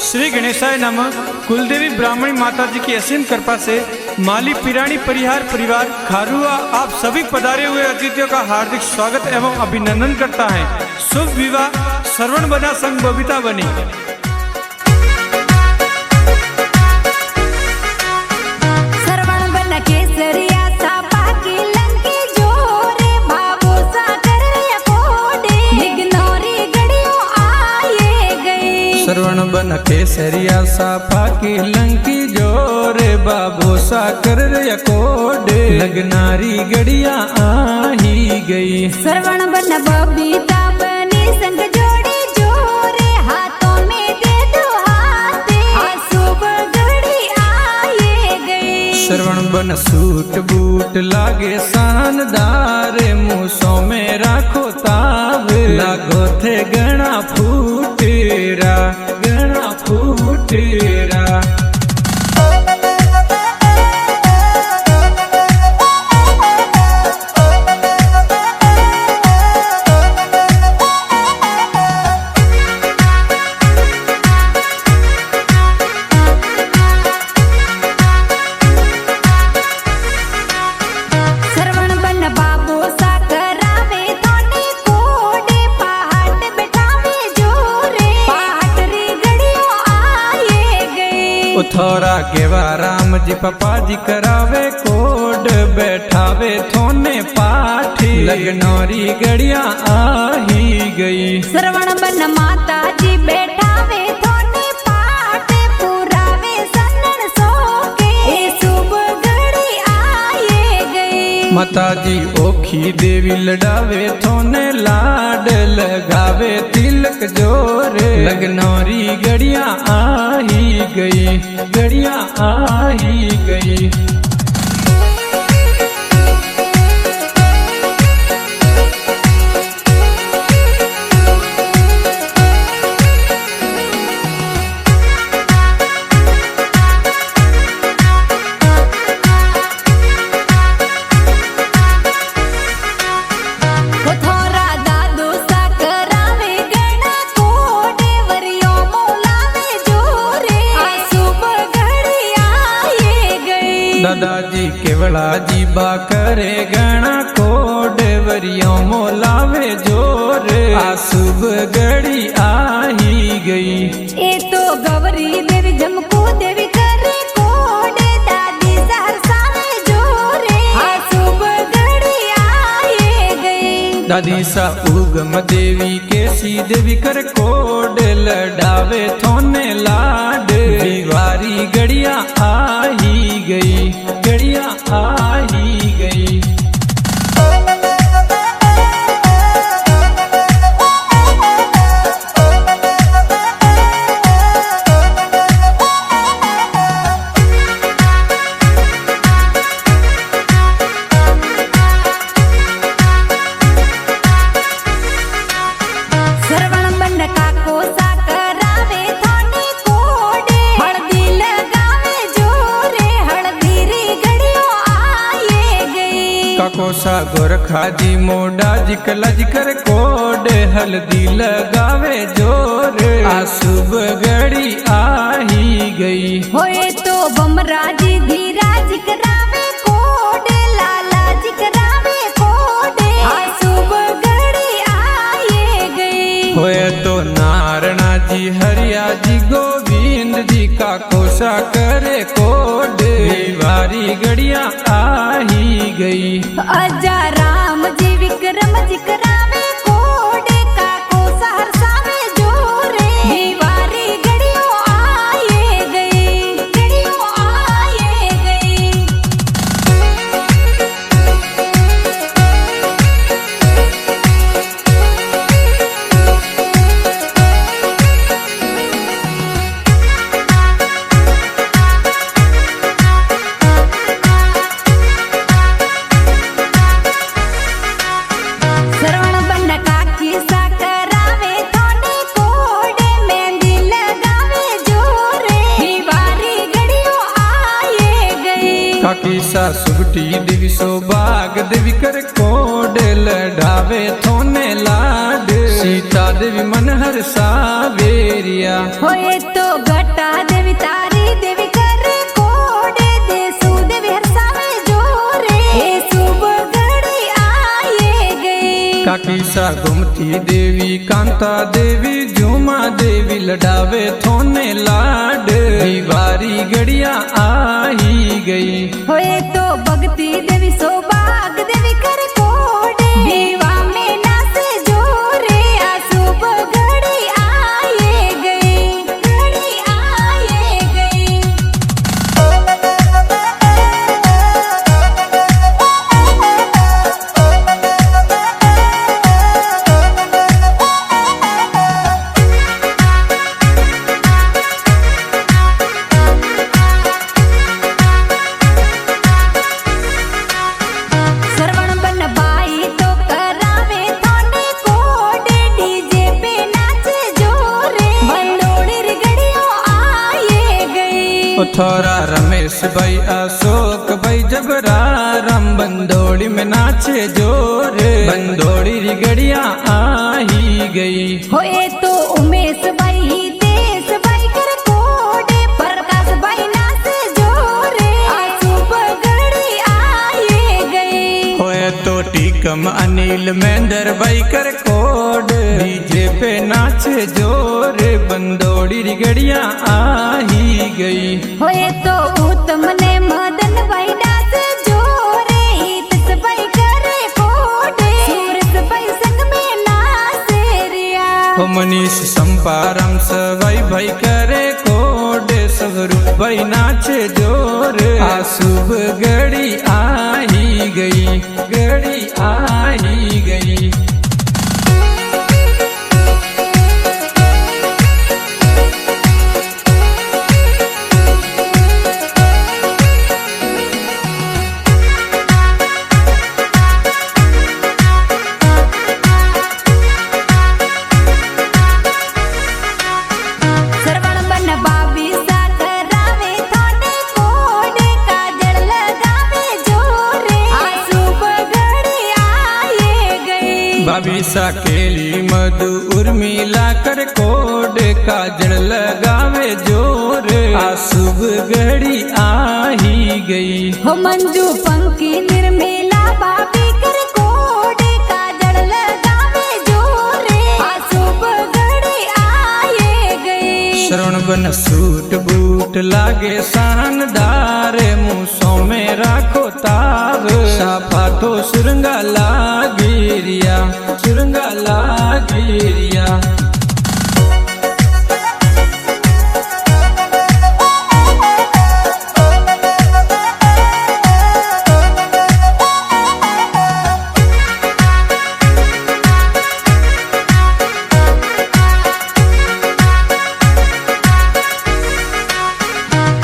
श्री गणेशाय नमः। कुलदेवी ब्राह्मणी माता जी की असीम कृपा से माली पिरानी परिहार परिवार खारुआ आप सभी पधारे हुए अतिथियों का हार्दिक स्वागत एवं अभिनंदन करता है। शुभ विवाह श्रवण बना संग बबीता बनी। श्रवण बन केसरिया साफा की लंकी जोरे बाबू साकर कोडे लगनारी गड़िया आ ही गई। श्रवण बन बबीता बनी संग जोड़ी जोरे हाथों में दे दो हाथे शुभ घड़ी आए गई। श्रवण बन सूट बूट लागे शानदार मूसों में राखो तावे लागो थे गणा फूटेरा गणा फूटेरा। थोड़ा केवा राम जी पापा जी करावे कोड बैठावे थोने पाठी लगनौरी गड़िया आ ही गई। श्रवण बन माता जी बैठावे थोने पाठ पुरावे सन्नन सो के शुभ घड़ी आए गई। माता जी ओखी देवी लड़ावे थोने लाड लगावे तिलक जोरे लगनौरी गड़िया आ ही गई गड़िया आ ही गई। दादाजी केवला जी बा करे गणा कोड वरियों मोलावे जोरे शुभ घड़ी आ ही गई। ये तो गौरी देवी जमको देवी करे कोड दादी सहरसा में जोरे शुभ घड़ी आए गई। दादी सा उगम देवी केसी देवी कर कोड लड़ावे थोने लाड दीवारी गड़िया आ ही गई गड़िया आ ही गई। कोसा गोरखा जी मोडा जी कलज कर कोड हल्दी लगावे जोरे शुभ घड़ी आ ही गई। होए तो बमरा जी धीरा जी करावे कोड लाला जी करावे कोड शुभ घड़ी आए गई। होए तो नारणा जी हरिया जी गोविंद जी का कोसा करे कोड दीवारी गड़िया आ ही गई। अजा राम जी विक्रम जी करावे कोड काको सहरसा में जोरे दीवारी गड़ियों आए गई गड़ियों आए गई। काकी सा सुगटी देवी सौभाग देवी कर कोड लड़ावे थोने लाड सीता देवी मन हर सावेरिया होए तो घटा देवी तारी देवी करे कोडे देसु देवी हरसावे जोरे हे शुभ घड़ी आए गई। काकी सा गोमती देवी कांता देवी झूमा देवी लडावे थोने लाड दीवारी गड़िया आई गई। होए तो भक्ति देवी सौभाग देवी कर कोडे दीवा में नाचे जोरे आ शुभ घड़ी आए गई घड़ी आए गई। श्रवण बन भाई तो करावे थाने कोडे डीजे पे नाचे जोरे बंदोड़ी री गड़ियों आए गई। थोड़ा रमेश भाई अशोक भाई जबरा राम बंदोड़ी में नाचे जोरे बंदोड़ी री गड़िया आई गई। होए तो उमेश भाई देश भाई कर कोडे प्रकाश भाई नाचे जोरे आ शुभ घड़ी आए गई। होए तो टीकम अनिल महेंद्र भाई कर कोड डीजे पे नाचे जोरे बंदोड़ी री गड़िया आई गई। होए तो उत्तम ने मदन भाई नाचे जोरे हितस भाई करे कोडे सूरज भाई संग में नाचे रिया। हो मनीष संपारम सवाई भाई करे कोड स्वरूप भाई नाचे जोरे आ शुभ घड़ी आई गई घड़ी आई गई। श्रवण बन बाबी सा करावे थाने कोडे काजल लगावे जोरे आ शुभ घड़ी आए गई। भाभी सा केली मधु उर्मिला कर कोड काजल लगावे जोरे आ शुभ घड़ी आई गई। हो मंजू पंकी निर्मला बाबी कर कोडे काजल लगावे जोरे आ शुभ घड़ी आए गई। श्रवण बन सूट बूट लागे शानदार मूसों में राखो ताब साफा तो सुरंगा लागिरिया सुरंगा लागिरिया।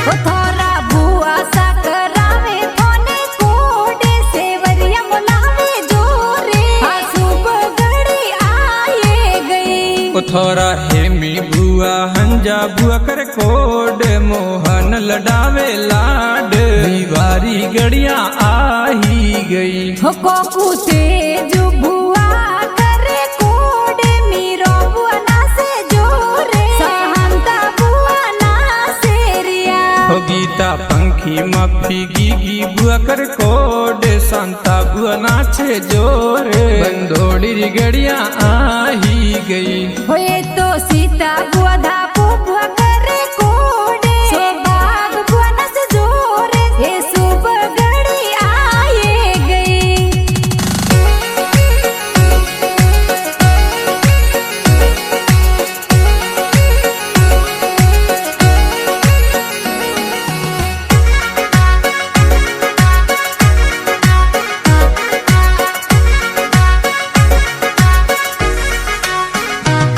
हो थोरा बुआ सा करावे थाने कोडे सेवरिया मोलावे जोरे आ शुभ घड़ी आए गई। थोड़ा हेमी बुआ हंजा बुआ कर कोड मोहन लडावे लाड दीवारी गड़िया आई गई। हो कोकू तेज बुआ करे कोडे मीरो बुआ नाचे जोरे सहंता बुआ नाचे रिया। हो गीता पंखी मफी गीगी बुआ कर कोड शांता बुआ नाचे जोरे बंदोड़ी री गड़िया आई गई। होए तो सीता बुआ धापू बुआ करे कोडे सौभाग बुआ नाचे जोरे हे शुभ घड़ी आए गई।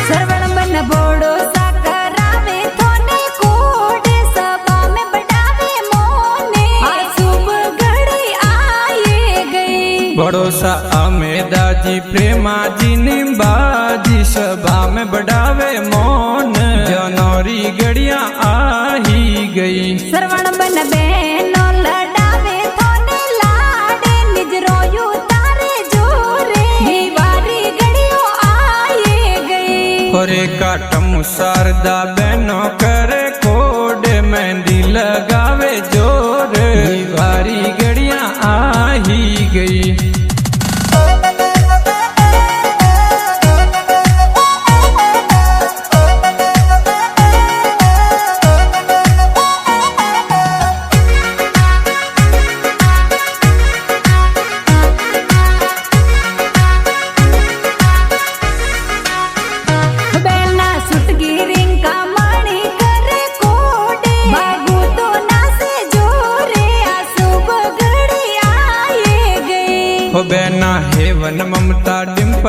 श्रवण बन बोड़ो सा करावे थाने कोडे सभा में बढ़ावे मोने आ शुभ घड़ी आए गई। भरोसा अमेदाजी प्रेमा जी निम्बाजी सभा में बढ़ावे मौन जनौरी गड़िया आई गई। श्रवण बन बहनो लडावे थाने लाडे निज रोयू तारे जोरे दीवारी गड़ियों आए गई। होरे काटम शारदा बहनों करे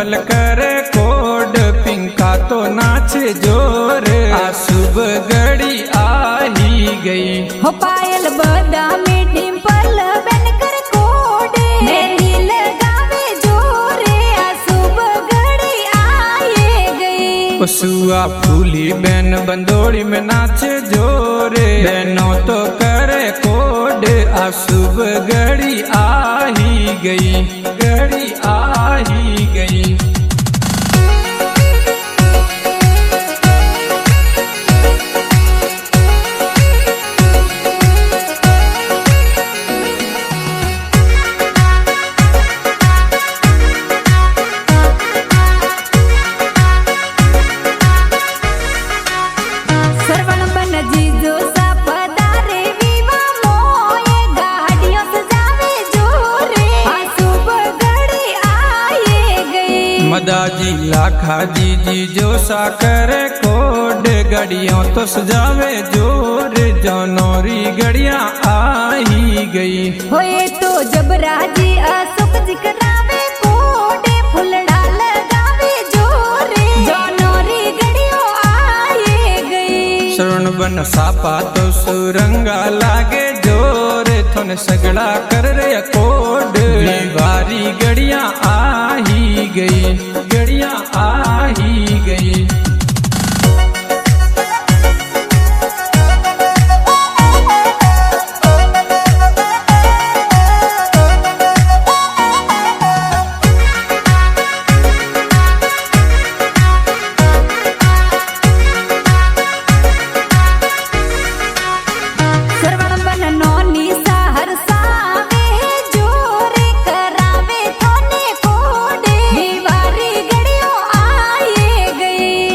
डिम्पल करे कोड, पिंका तो नाचे जोर, आ शुभ घड़ी आ ही गई। हो पायल बादामी डिम्पल बन कर कोडे, मेहंदी लगावे जोरे, आ शुभ घड़ी आए गई। सुआ फूली बैन बंदोड़ी में नाचे जोरे, बहनों तो करे कोड, आ शुभ घड़ी आ ही गई, घड़ी आ ही गई। मदाजी लाखा जी जो सा करे कोड, गड़ियों तो सजावे जोर, जनौरी गड़ियां आ ही गई। होए तो जब राजी अशोक जी करावे कोडे, फुलड़ा लगावे जोरे, जनौरी गड़ियों आए गई। श्रवण बन सापा तो सुरंगा लागे जोर, थोने सगड़ा कर रे कोड, दीवारी गड़ियां आ ही गई, गड़ियां आ ही गई।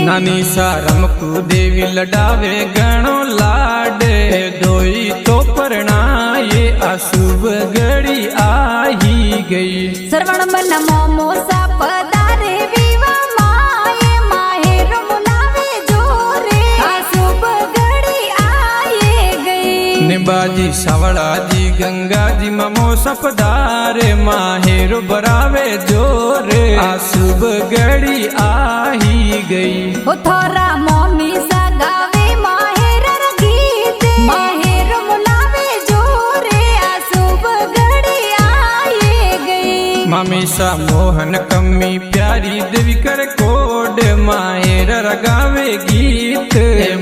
नानी सारम को देवी लडावे गणो लाडे, दोई तो परणाए, अशुभ घड़ी आ ही गई। श्रवण मन मोमो सा पदारे विवा माए, माहेर मुलावे जोरे, अशुभ घड़ी आए गई। निबाजी सवड़ा जी गंगा जी ममो सपदारे, माहेर बरावे जोरे, अशुभ घड़ी आ ही गई। ओ थोरा मोमी सा गावे माहेर गीत, माहेर मुलावे जोरे, अशुभ घड़ी आए गई। मामी सा मोहन कम्मी प्यारी देवी कर कोड, माहेर रगावे गीत,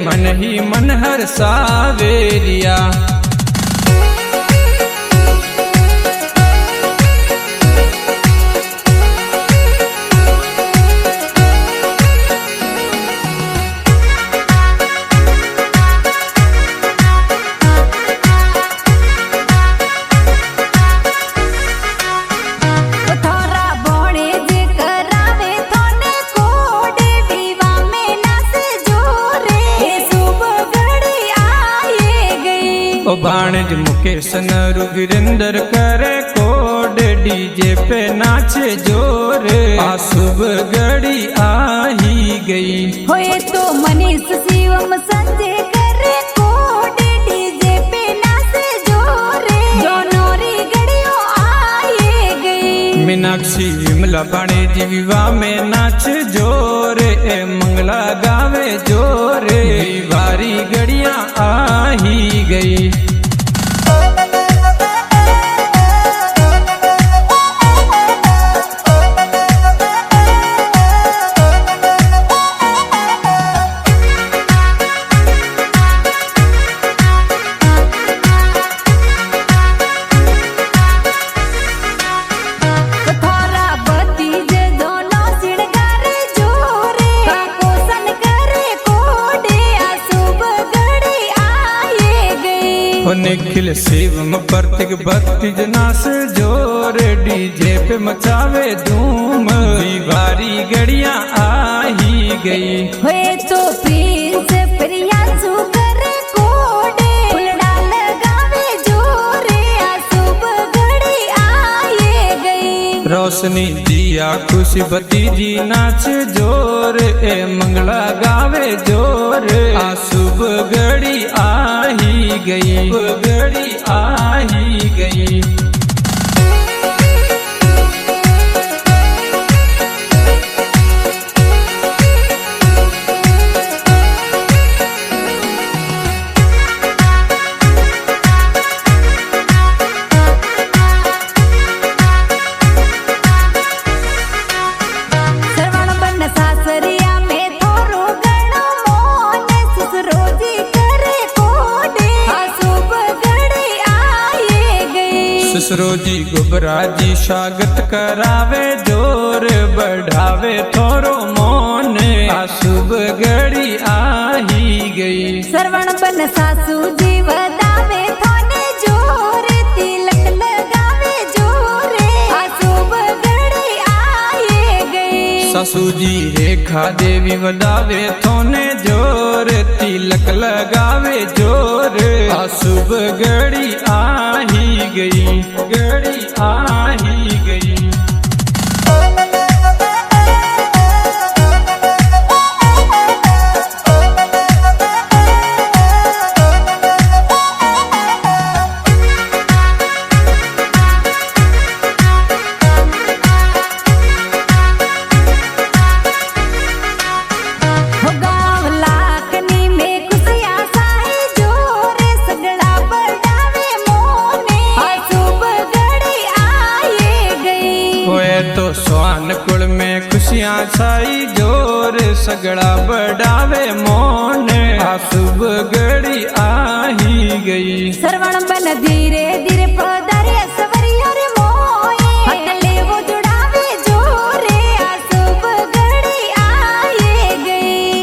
मन ही मन हर सावेरिया। ओ भाणज मुकेश नरु वीरेंद्र करे कोड, डीजे पे नाचे जोर, आ शुभ घड़ी आ ही गई। होए तो मनीष शिवम संजय करे कोड, डीजे पे नाचे जोर, जनौरी गड़ियों आए गई। मीनाक्षी विमला बाणे जी विवाह में नाच जोर, ए मंगला गावे जोर, दीवारी गड़ियां आ ही गई। निखिल शिवम प्रत्येक भक्ति जनास जोर, डीजे पे मचावे धूम, दीवारी गड़ियां आ ही गई। हुए तो प्रिंस प्रियांशु करे कोडे, फुलड़ा लगावे जोरे, अशुभ घड़ी आए गई। रोशनी दिया खुशी भतीजी नाच जोर, ए मंगला गावे जोर, अशुभ घड़ी आ ही गई, घड़ी आ ही गई। खुसरो जी गोबरा जी स्वागत करावे जोर बढ़ावे थोरो मोन आ शुभ घड़ी आई गई। सरवण बन सासू जी वदावे थोने जोर तिलक लगावे जोरे आ शुभ घड़ी आए गई। सासू जी रेखा देवी वदावे थोने जोर तिलक लगावे जोर आ शुभ घड़ी आई गई, घड़ी आई गई। तो स्वान कुल में खुशियाँ छाई जोर सगड़ा बढ़ावे मोन आ शुभ घड़ी आई गई। सरवण बन धीरे धीरे पधारे सवरिया रे मोए हटले वो जुड़ावे जोरे आ शुभ घड़ी आए गई।